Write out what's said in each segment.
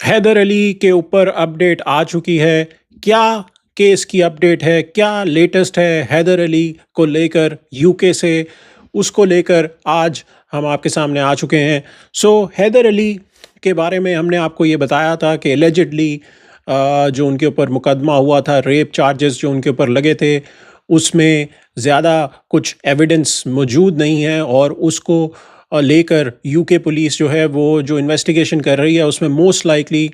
हैदर अली के ऊपर अपडेट आ चुकी है। क्या केस की अपडेट है? क्या लेटेस्ट है हैदर अली को लेकर यूके से? उसको लेकर आज हम आपके सामने आ चुके हैं। हैदर अली के बारे में हमने आपको ये बताया था कि एलिजिडली जो उनके ऊपर मुकदमा हुआ था, रेप चार्जेस जो उनके ऊपर लगे थे, उसमें ज़्यादा कुछ एविडेंस मौजूद नहीं है और उसको लेकर यूके पुलिस जो है वो जो इन्वेस्टिगेशन कर रही है उसमें मोस्ट लाइकली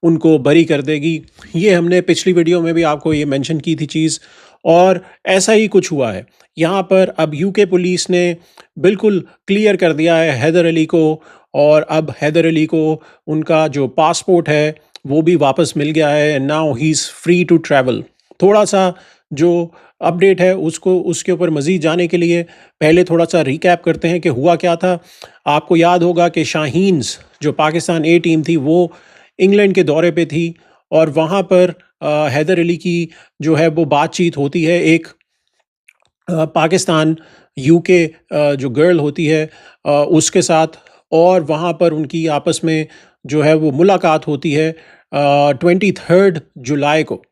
उनको बरी कर देगी। ये हमने पिछली वीडियो में भी आपको ये मेंशन की थी चीज़, और ऐसा ही कुछ हुआ है। यहाँ पर अब यूके पुलिस ने बिल्कुल क्लियर कर दिया है हैदर अली को, और अब हैदर अली को उनका जो पासपोर्ट है वो भी वापस मिल गया है। Now he is free to travel. थोड़ा सा जो अपडेट है उसको उसके ऊपर मज़ीद जाने के लिए पहले थोड़ा सा रिकैप करते हैं कि हुआ क्या था। आपको याद होगा कि शाहीन्स जो पाकिस्तान ए टीम थी वो इंग्लैंड के दौरे पे थी, और वहाँ पर हैदर अली की जो है वो बातचीत होती है एक पाकिस्तान यूके जो गर्ल होती है उसके साथ, और वहाँ पर उनकी आपस में जो है वो मुलाकात होती है 23 जुलाई को।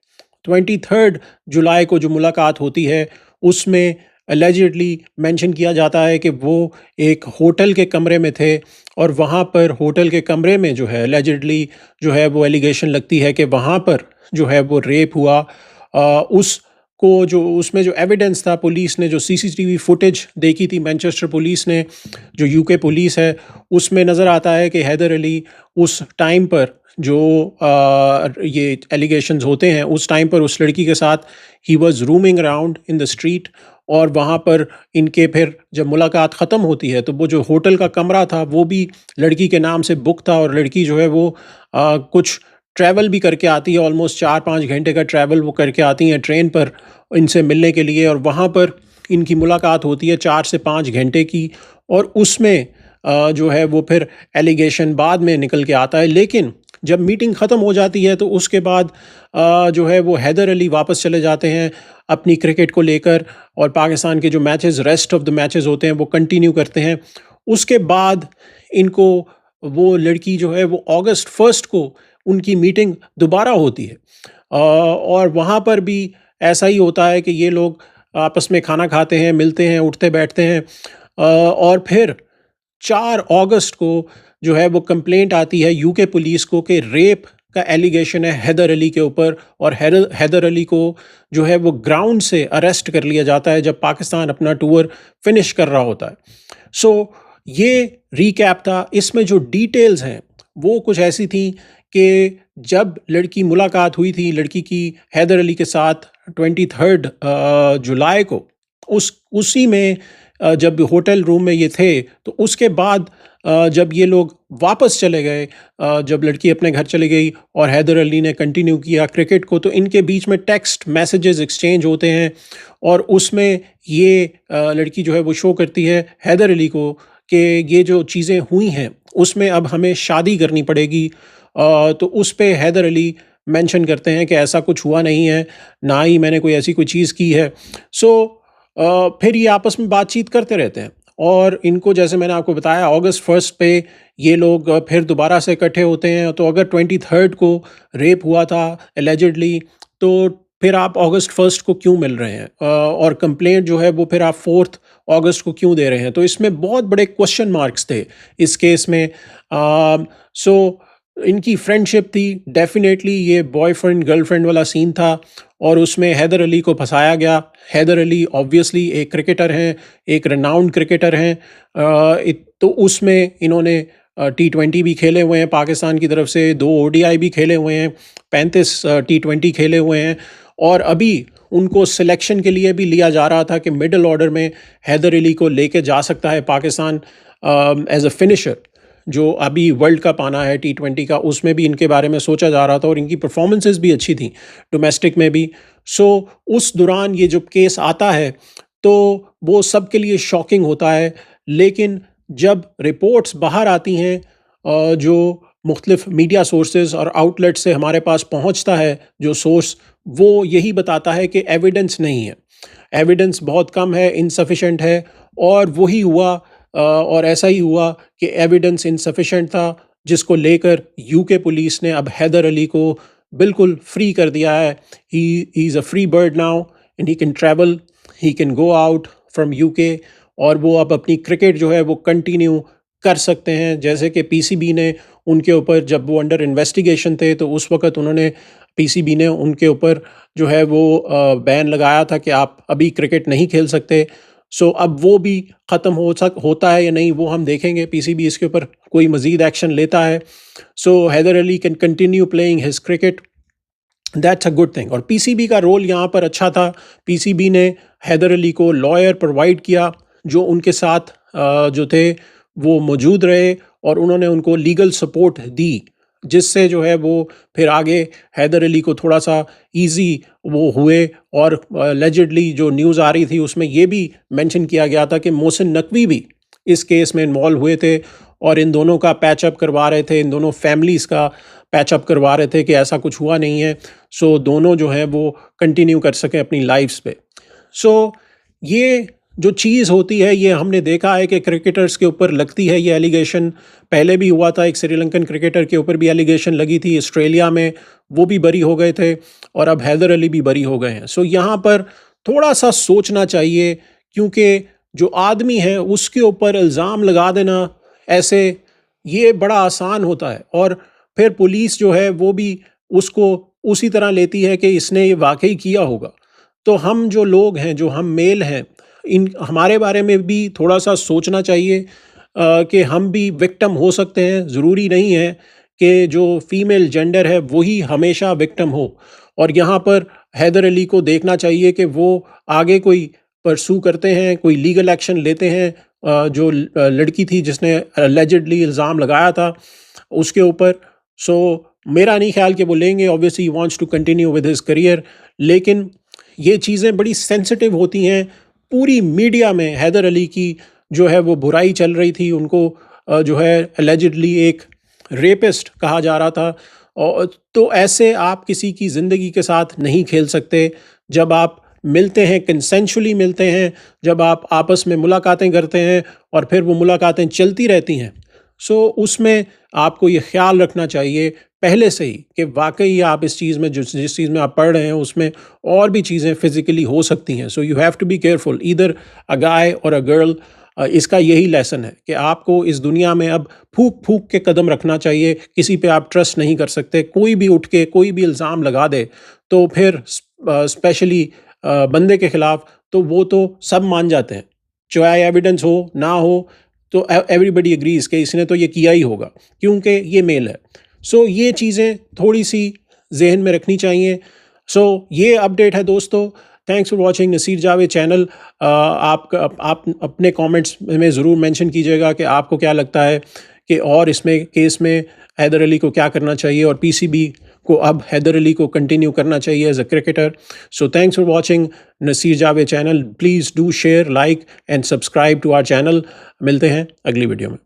23 जुलाई को जो मुलाकात होती है उसमें अलेजिडली मेंशन किया जाता है कि वो एक होटल के कमरे में थे, और वहाँ पर होटल के कमरे में जो है अलेजिडली जो है वो एलिगेशन लगती है कि वहाँ पर जो है वो रेप हुआ। उस को जो उसमें जो एविडेंस था, पुलिस ने जो सीसीटीवी फुटेज देखी थी, मैनचेस्टर पुलिस ने, जो यूके पुलिस है, उसमें नज़र आता है कि हैदर अली उस टाइम पर जो ये एलिगेशंस होते हैं उस टाइम पर उस लड़की के साथ he was rooming around in the street. और वहाँ पर इनके फिर जब मुलाकात ख़त्म होती है तो वो जो होटल का कमरा था वो भी लड़की के नाम से बुक था, और लड़की जो है वो कुछ ट्रैवल भी करके आती है, ऑलमोस्ट 4-5 घंटे का ट्रैवल वो करके आती हैं ट्रेन पर इनसे मिलने के लिए, और वहाँ पर इनकी मुलाकात होती है 4 से 5 घंटे की। और उसमें जो है वो फिर एलिगेशन बाद में निकल के आता है। लेकिन जब मीटिंग ख़त्म हो जाती है तो उसके बाद जो है वो हैदर अली वापस चले जाते हैं अपनी क्रिकेट को लेकर, और पाकिस्तान के जो matches, rest of the matches होते हैं वो कंटिन्यू करते हैं। उसके बाद इनको वो लड़की जो है वो अगस्त 1 को उनकी मीटिंग दोबारा होती है, और वहाँ पर भी ऐसा ही होता है कि ये लोग आपस में खाना खाते हैं, मिलते हैं, उठते बैठते हैं, और फिर 4 अगस्त को जो है वो कंप्लेंट आती है यूके पुलिस को कि रेप का एलिगेशन है हैदर अली के ऊपर, और हैदर अली को जो है वो ग्राउंड से अरेस्ट कर लिया जाता है जब पाकिस्तान अपना टूर फिनिश कर रहा होता है। सो ये रीकैप था। इसमें जो डिटेल्स हैं वो कुछ ऐसी थी कि जब लड़की मुलाकात हुई थी लड़की की हैदर अली के साथ 23 जुलाई को, उसी में जब होटल रूम में ये थे, तो उसके बाद जब ये लोग वापस चले गए, जब लड़की अपने घर चली गई और हैदर अली ने कंटिन्यू किया क्रिकेट को, तो इनके बीच में टेक्स्ट मैसेजेस एक्सचेंज होते हैं, और उसमें ये लड़की जो है वो शो करती है हैदर अली को कि ये जो चीज़ें हुई हैं उसमें अब हमें शादी करनी पड़ेगी। तो उस पे हैदर अली मेंशन करते हैं कि ऐसा कुछ हुआ नहीं है, ना ही मैंने कोई ऐसी कोई चीज़ की है। सो फिर ये आपस में बातचीत करते रहते हैं, और इनको जैसे मैंने आपको बताया अगस्त 1 पे ये लोग फिर दोबारा से इकट्ठे होते हैं। तो अगर 23 को रेप हुआ था एलिजिडली, तो फिर आप अगस्त 1 को क्यों मिल रहे हैं, और कंप्लेंट जो है वो फिर आप 4 अगस्त को क्यों दे रहे हैं? तो इसमें बहुत बड़े क्वेश्चन मार्क्स थे इस केस में। सो इनकी फ्रेंडशिप थी, डेफिनेटली ये बॉयफ्रेंड गर्लफ्रेंड वाला सीन था, और उसमें हैदर अली को फंसाया गया। हैदर अली ऑब्वियसली एक क्रिकेटर हैं, एक रेनाउंड क्रिकेटर हैं। तो उसमें इन्होंने T20 भी खेले हुए हैं पाकिस्तान की तरफ से, 2 ODI भी खेले हुए हैं, 35 T20 खेले हुए हैं, और अभी उनको सिलेक्शन के लिए भी लिया जा रहा था कि मिडल ऑर्डर में हैदर अली को लेके जा सकता है पाकिस्तान एज अ फिनिशर। जो अभी वर्ल्ड कप आना है T20 का, उसमें भी इनके बारे में सोचा जा रहा था, और इनकी परफॉर्मेंसेस भी अच्छी थी डोमेस्टिक में भी। सो उस दौरान ये जब केस आता है तो वो सब के लिए शॉकिंग होता है। लेकिन जब रिपोर्ट्स बाहर आती हैं, जो मुख्तलिफ मीडिया सोर्सेज और आउटलेट से हमारे पास पहुंचता है जो सोर्स, वो यही बताता है कि एविडेंस नहीं है, एविडेंस बहुत कम है, इनसफिशेंट है। और वही हुआ, और ऐसा ही हुआ कि एविडेंस इनसफिशेंट था। जिसको लेकर यूके पुलिस ने अब हैदर अली को बिल्कुल फ्री कर दिया है। He is a free bird now and he can travel, he can go out from UK और वो अब अपनी क्रिकेट जो है वो कंटिन्यू कर सकते हैं। जैसे कि पीसीबी ने उनके ऊपर, जब वो अंडर इन्वेस्टिगेशन थे तो उस वक्त उन्होंने, पीसीबी ने उनके ऊपर जो है वो बैन लगाया था कि आप अभी क्रिकेट नहीं खेल सकते। सो अब वो भी ख़त्म होता है या नहीं वो हम देखेंगे। पीसीबी इसके ऊपर कोई मज़ीद एक्शन लेता है। So Haider Ali can continue playing his cricket, that's a good thing. और पीसीबी का रोल यहाँ पर अच्छा था। पीसीबी ने हैदर अली को लॉयर प्रोवाइड किया जो उनके साथ जो थे वो मौजूद रहे और उन्होंने उनको लीगल सपोर्ट दी, जिससे जो है वो फिर आगे हैदर अली को थोड़ा सा इजी वो हुए। और एलिजिडली जो न्यूज़ आ रही थी उसमें ये भी मेंशन किया गया था कि मोहसिन नकवी भी इस केस में इन्वॉल्व हुए थे और इन दोनों का पैचअप करवा रहे थे, इन दोनों फैमिलीज़ का पैचअप करवा रहे थे कि ऐसा कुछ हुआ नहीं है। सो दोनों जो है वो कंटिन्यू कर सकें अपनी लाइफ्स पे। सो ये जो चीज़ होती है ये हमने देखा है कि क्रिकेटर्स के ऊपर लगती है ये एलिगेशन। पहले भी हुआ था, एक श्रीलंकन क्रिकेटर के ऊपर भी एलिगेशन लगी थी ऑस्ट्रेलिया में, वो भी बरी हो गए थे और अब हैदर अली भी बरी हो गए हैं। सो यहाँ पर थोड़ा सा सोचना चाहिए, क्योंकि जो आदमी है उसके ऊपर इल्ज़ाम लगा देना ऐसे ये बड़ा आसान होता है और फिर पुलिस जो है वो भी उसको उसी तरह लेती है कि इसने ये वाकई किया होगा। तो हम जो लोग हैं, जो हम मेल हैं, इन हमारे बारे में भी थोड़ा सा सोचना चाहिए कि हम भी विक्टिम हो सकते हैं। ज़रूरी नहीं है कि जो फीमेल जेंडर है वही हमेशा विक्टिम हो। और यहाँ पर हैदर अली को देखना चाहिए कि वो आगे कोई परसू करते हैं, कोई लीगल एक्शन लेते हैं। जो लड़की थी जिसने एलिजिडली इल्ज़ाम लगाया था उसके ऊपर। सो मेरा नहीं ख्याल कि वो लेंगे। Obviously he wants to continue with his career, लेकिन ये चीज़ें बड़ी सेंसिटिव होती हैं। पूरी मीडिया में हैदर अली की जो है वो बुराई चल रही थी, उनको जो है एलिजिडली एक रेपिस्ट कहा जा रहा था। और तो ऐसे आप किसी की ज़िंदगी के साथ नहीं खेल सकते। जब आप मिलते हैं, कंसेंशुअली मिलते हैं, जब आप आपस में मुलाकातें करते हैं और फिर वो मुलाकातें चलती रहती हैं, सो उसमें आपको ये ख्याल रखना चाहिए पहले से ही कि वाकई आप इस चीज़ में जिस चीज़ में आप पढ़ रहे हैं उसमें और भी चीज़ें फिज़िकली हो सकती हैं। So you have to be careful either a guy or a girl. इसका यही लेसन है कि आपको इस दुनिया में अब फूंक फूंक के कदम रखना चाहिए। किसी पे आप ट्रस्ट नहीं कर सकते। कोई भी उठ के कोई भी इल्ज़ाम लगा दे तो फिर स्पेशली बंदे के ख़िलाफ़, तो वो तो सब मान जाते हैं, चाहे एविडेंस हो ना हो, तो एवरीबडी एग्रीज कि इसने तो ये किया ही होगा क्योंकि ये मेल है। सो ये चीज़ें थोड़ी सी जहन में रखनी चाहिए। सो ये अपडेट है दोस्तों। Thanks for watching Naseer Javed channel. आप अपने कमेंट्स में ज़रूर मेंशन कीजिएगा कि आपको क्या लगता है कि और इसमें केस में हैदर अली को क्या करना चाहिए और पीसीबी को अब हैदर अली को कंटिन्यू करना चाहिए as a cricketer. So thanks for watching Naseer Javed channel. Please do share, like and subscribe to our channel. मिलते हैं अगली वीडियो में।